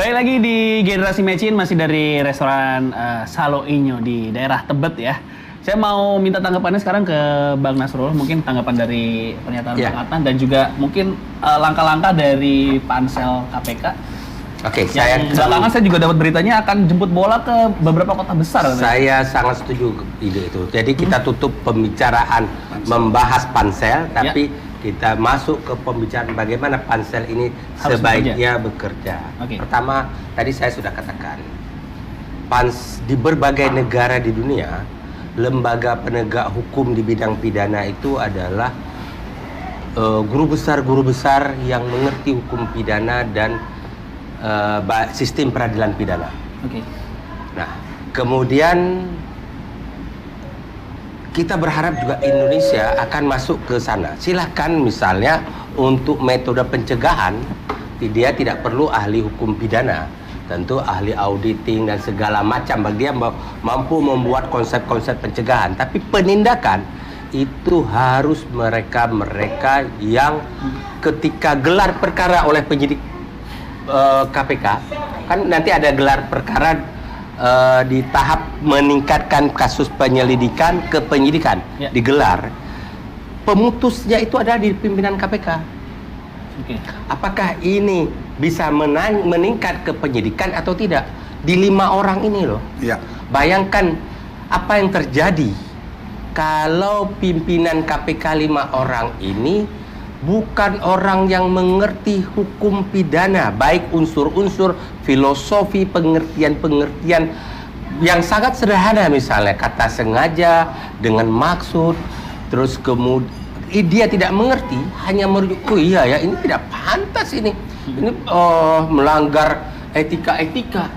Baik lagi di Generasi Mecin, masih dari restoran Salo Inyo di daerah Tebet ya. Saya mau minta tanggapannya sekarang ke Bang Nasrul, mungkin tanggapan dari pernyataan Bang Adnan dan juga mungkin langkah-langkah dari pansel KPK. Oke, saya belakangan saya juga dapat beritanya akan jemput bola ke beberapa kota besar. Saya sangat setuju ide itu. Jadi kita tutup pembicaraan membahas pansel, tapi kita masuk ke pembicaraan bagaimana pansel ini harus sebaiknya bekerja. Pertama, tadi saya sudah katakan, di berbagai negara di dunia, lembaga penegak hukum di bidang pidana itu adalah guru besar yang mengerti hukum pidana dan sistem peradilan pidana. Nah, kemudian kita berharap juga Indonesia akan masuk ke sana. Silahkan misalnya untuk metode pencegahan, dia tidak perlu ahli hukum pidana, tentu ahli auditing dan segala macam. Dia mampu membuat konsep-konsep pencegahan. Tapi penindakan itu harus mereka yang ketika gelar perkara oleh penyidik KPK, kan nanti ada gelar perkara di tahap meningkatkan kasus penyelidikan ke penyidikan, digelar. Pemutusnya itu ada di pimpinan KPK. Apakah ini bisa meningkat ke penyidikan atau tidak? Di 5 orang ini loh. Bayangkan apa yang terjadi kalau pimpinan KPK 5 orang ini bukan orang yang mengerti hukum pidana, baik unsur-unsur filosofi, pengertian-pengertian yang sangat sederhana, misalnya kata sengaja dengan maksud, terus kemudian dia tidak mengerti, hanya merujuk, oh iya ya, ini tidak pantas ini melanggar etika-etika.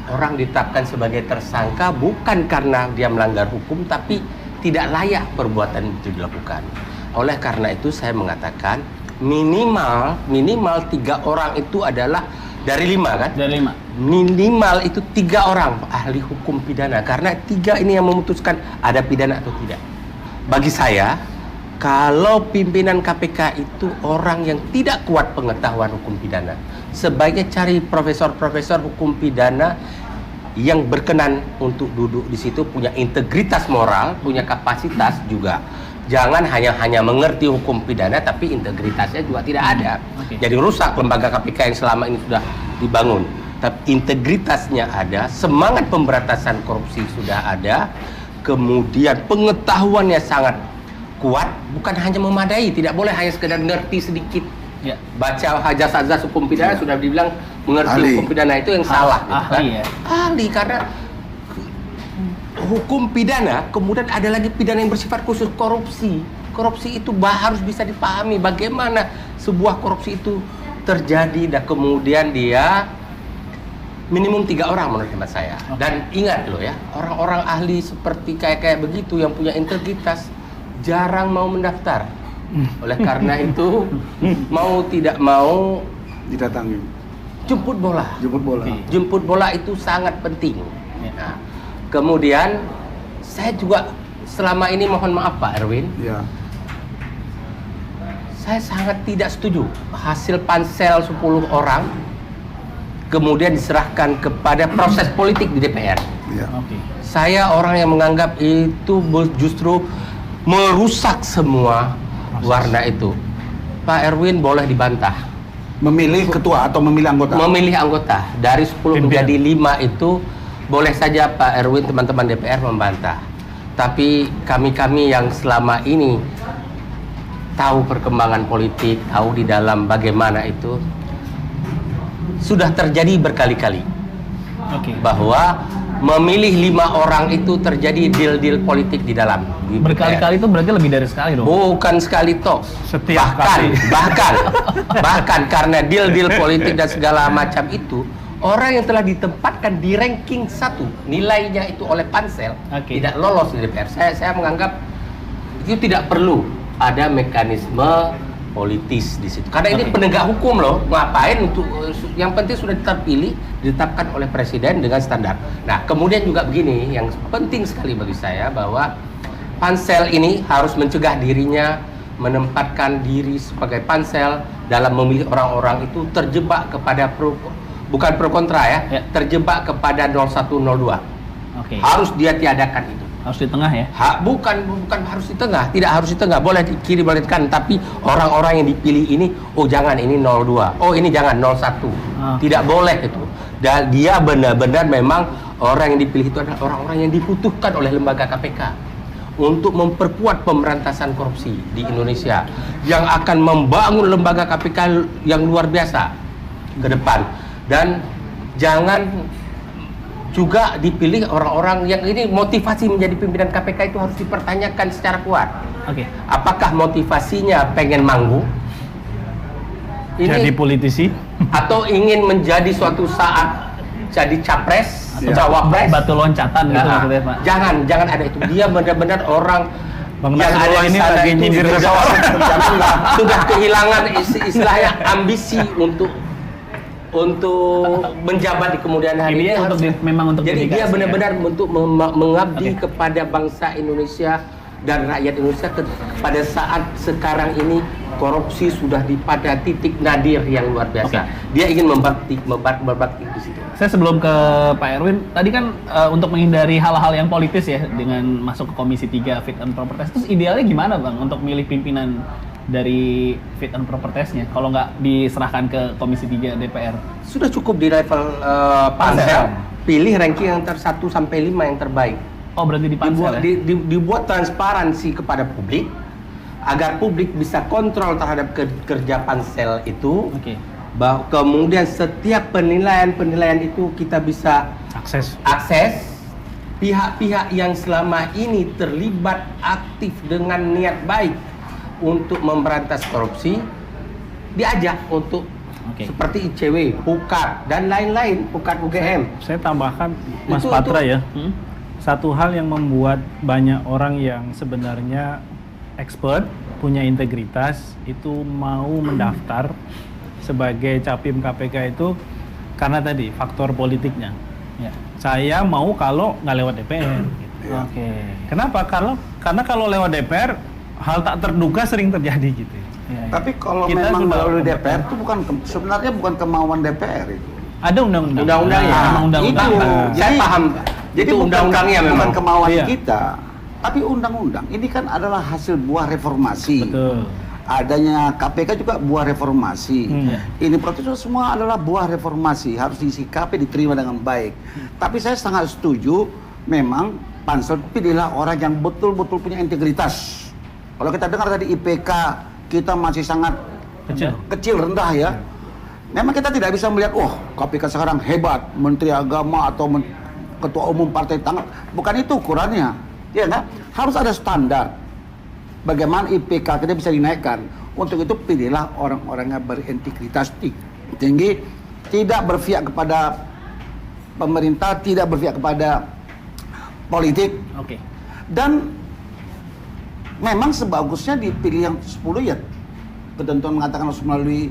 Orang ditetapkan sebagai tersangka bukan karena dia melanggar hukum, tapi tidak layak perbuatan itu dilakukan. Oleh karena itu saya mengatakan minimal 3 orang itu adalah dari 5 kan? Dari 5. Minimal itu 3 orang ahli hukum pidana, karena 3 ini yang memutuskan ada pidana atau tidak. Bagi saya, kalau pimpinan KPK itu orang yang tidak kuat pengetahuan hukum pidana, sebaiknya cari profesor-profesor hukum pidana yang berkenan untuk duduk di situ, punya integritas moral, punya kapasitas juga. Jangan hanya mengerti hukum pidana tapi integritasnya juga tidak ada. Jadi rusak lembaga KPK yang selama ini sudah dibangun. Tapi integritasnya ada, semangat pemberantasan korupsi sudah ada, kemudian pengetahuannya sangat kuat, bukan hanya memadai, tidak boleh hanya sekedar ngerti sedikit. Baca azas hukum pidana sudah dibilang mengerti hukum pidana itu yang salah. Ahli, karena hukum pidana, kemudian ada lagi pidana yang bersifat khusus, korupsi. Korupsi itu harus bisa dipahami bagaimana sebuah korupsi itu terjadi, dan kemudian dia minimum 3 orang menurut hemat saya. Dan ingat loh ya, orang-orang ahli seperti kayak begitu yang punya integritas jarang mau mendaftar. Oleh karena itu mau tidak mau didatangi. Jemput bola. Jemput bola itu sangat penting. Nah, kemudian saya juga selama ini mohon maaf Pak Erwin, saya sangat tidak setuju hasil pansel 10 orang kemudian diserahkan kepada proses politik di DPR. Saya orang yang menganggap itu justru merusak semua warna itu. Pak Erwin boleh dibantah. Memilih ketua atau memilih anggota? Memilih anggota. Dari 10 menjadi 5 itu boleh saja Pak Erwin, teman-teman DPR membantah. Tapi kami yang selama ini tahu perkembangan politik, tahu di dalam bagaimana itu, sudah terjadi berkali-kali bahwa memilih 5 orang itu terjadi deal-deal politik di dalam. Berkali-kali itu berarti lebih dari sekali dong? Bukan sekali toh. Setiap kali. Bahkan karena deal-deal politik dan segala macam itu, orang yang telah ditempatkan di ranking 1 nilainya itu oleh pansel tidak lolos di DPR. Saya menganggap itu tidak perlu ada mekanisme politis di situ. Karena ini penegak hukum loh, ngapain untuk yang penting sudah terpilih, ditetapkan oleh presiden dengan standar. Nah, kemudian juga begini yang penting sekali bagi saya, bahwa pansel ini harus mencegah dirinya menempatkan diri sebagai pansel dalam memilih orang-orang itu terjebak kepada bukan pro kontra ya, Ya. terjebak kepada 0102. Oke. Harus dia tiadakan itu. Harus di tengah ya. Bukan harus di tengah, tidak harus di tengah, boleh di kiri boleh di kanan, tapi orang-orang yang dipilih ini, oh jangan ini 02, oh ini jangan 01, tidak boleh itu. Dan dia benar-benar memang orang yang dipilih itu adalah orang-orang yang dibutuhkan oleh lembaga KPK untuk memperkuat pemberantasan korupsi di Indonesia, yang akan membangun lembaga KPK yang luar biasa ke depan. Dan jangan juga dipilih orang-orang yang ini motivasi menjadi pimpinan KPK itu harus dipertanyakan secara kuat. Oke. Apakah motivasinya pengen manggung? Jadi politisi? Atau ingin menjadi suatu saat jadi capres, Atau cawapres? batu loncatan gitu maksudnya, Pak. Jangan ada itu. Dia benar-benar orang Bang yang Nasrullah ada di ini sana lagi itu nyindir seseorang. sudah kehilangan istilahnya ambisi untuk menjabat di kemudian hari. Ini untuk memang untuk jadi dedikasi, dia benar-benar untuk mengabdi Oke. kepada bangsa Indonesia dan rakyat Indonesia pada saat sekarang ini korupsi sudah pada titik nadir yang luar biasa. Dia ingin berbakti di situ. Saya sebelum ke Pak Erwin, tadi kan untuk menghindari hal-hal yang politis ya dengan masuk ke Komisi 3 Fit and Proper Test, terus idealnya gimana Bang untuk milih pimpinan dari Fit and Proper Test-nya kalau nggak diserahkan ke Komisi 3 DPR? Sudah cukup di level pansel. Pilih ranking yang 1 sampai 5 yang terbaik. Oh, berarti di pansel ya? Dibuat transparansi kepada publik agar publik bisa kontrol terhadap kerja pansel itu. Oke. Kemudian setiap penilaian itu kita bisa akses pihak-pihak yang selama ini terlibat aktif dengan niat baik untuk memberantas korupsi, diajak untuk seperti ICW, Pukat dan lain-lain, Pukat UGM. Saya tambahkan Mas Itu- Patra ya. Satu hal yang membuat banyak orang yang sebenarnya expert, punya integritas itu mau mendaftar sebagai capim KPK itu karena tadi faktor politiknya. Ya. Saya mau kalau nggak lewat DPR. Gitu. Oke. Kenapa? Karena kalau lewat DPR hal tak terduga sering terjadi gitu. Ya, ya. Tapi kalau Kita memang sudah melalui kompeten. DPR itu sebenarnya bukan kemauan DPR itu. Ada undang-undang. Undang-undang ya. Memang undang-undang. Itu. Saya paham. Jadi Itu undang-undangnya bukan memang. kemauan Iya. kita, tapi undang-undang. Ini kan adalah hasil buah reformasi. Betul. Adanya KPK juga buah reformasi. Hmm. Ini proses semua adalah buah reformasi, harus disikapi, diterima dengan baik. Tapi saya sangat setuju, memang pansel pilihlah orang yang betul-betul punya integritas. Kalau kita dengar tadi IPK kita masih sangat kecil rendah ya. Memang kita tidak bisa melihat, KPK sekarang hebat, Menteri Agama atau Ketua Umum Partai Tanggal. Bukan itu ukurannya, ya kan? Harus ada standar. Bagaimana IPK kita bisa dinaikkan. Untuk itu pilihlah orang-orang yang berintegritas tinggi, tidak berpihak kepada pemerintah, tidak berpihak kepada politik. Oke. Dan memang sebagusnya dipilih yang 10 ya. Ketentuan mengatakan harus melalui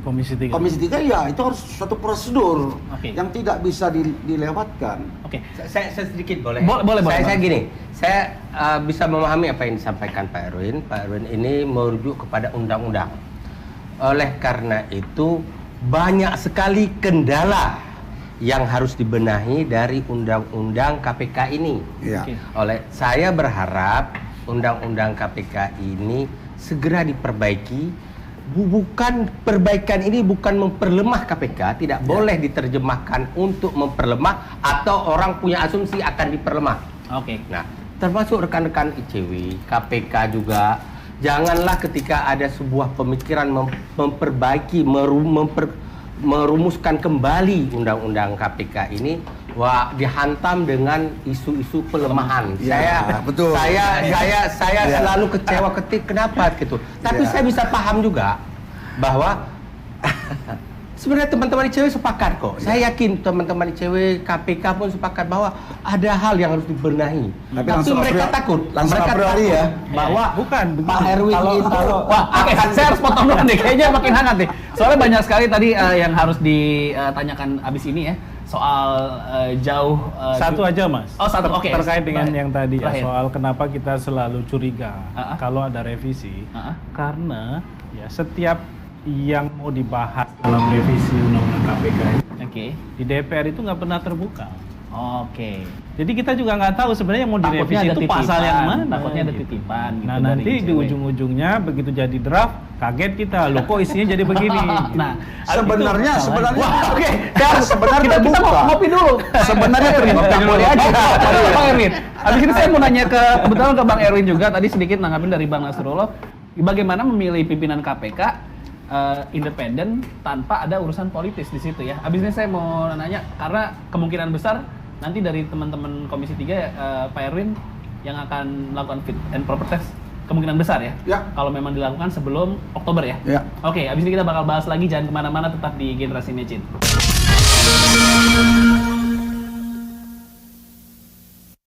Komisi 3. Komisi 3 ya, itu harus suatu prosedur yang tidak bisa dilewatkan. Oke. Saya sedikit boleh? Boleh. Saya gini, saya bisa memahami apa yang disampaikan Pak Erwin. Pak Erwin ini merujuk kepada undang-undang. Oleh karena itu, banyak sekali kendala yang harus dibenahi dari undang-undang KPK ini. Ya. Oke. Saya berharap undang-undang KPK ini segera diperbaiki. Perbaikan ini bukan memperlemah KPK, tidak boleh diterjemahkan untuk memperlemah atau orang punya asumsi akan diperlemah. Oke. Nah, termasuk rekan-rekan ICW, KPK juga, janganlah ketika ada sebuah pemikiran memperbaiki, merumuskan kembali undang-undang KPK ini, dihantam dengan isu-isu pelemahan. Ya, betul. Saya Ya. selalu kecewa kenapa gitu. Tapi Ya. saya bisa paham juga bahwa sebenarnya teman-teman ICW sepakat kok. Saya yakin teman-teman ICW, KPK pun sepakat bahwa ada hal yang harus dibenahi. Tapi Tapi langsung mereka takut. langsung a Mereka priori takut ya. bahwa Bukan, Pak begini. Erwin itu Wah, oke, saya harus potong dulu nih. Kayaknya makin hangat nih. Soalnya banyak sekali tadi yang harus ditanyakan abis ini ya. Soal jauh... Satu aja Mas. Oh, satu. Oke. Terkait dengan yang tadi ya, Terakhir. soal kenapa kita selalu curiga kalau ada revisi. Ah. Karena ya setiap yang mau dibahas dalam revisi Undang-Undang KPK. Oke. Di DPR itu nggak pernah terbuka. Oke. Jadi kita juga nggak tahu sebenarnya yang mau direvisi itu pasal yang mana. Takutnya ada titipan gitu. Nah dari nanti di ICW. ujung-ujungnya begitu jadi draft, kaget kita, loh kok isinya jadi begini. Nah, Sebenarnya Oke, sebenarnya kita mau terbuka. ngopi dulu. Sebenarnya terbuka. Boleh aja. Bang Erwin. Habis ini saya mau nanya kebetulan ke Bang Erwin juga tadi sedikit nanggapin dari Bang Nasrullah. Bagaimana memilih pimpinan KPK independen tanpa ada urusan politis di situ ya. Habis ini saya mau nanya karena kemungkinan besar nanti dari teman-teman Komisi 3 Pak Erwin yang akan melakukan fit and proper test kemungkinan besar ya. Ya. Kalau memang dilakukan sebelum Oktober ya. Ya. Oke, habis ini kita bakal bahas lagi, jangan kemana-mana, tetap di Generasi Mecin.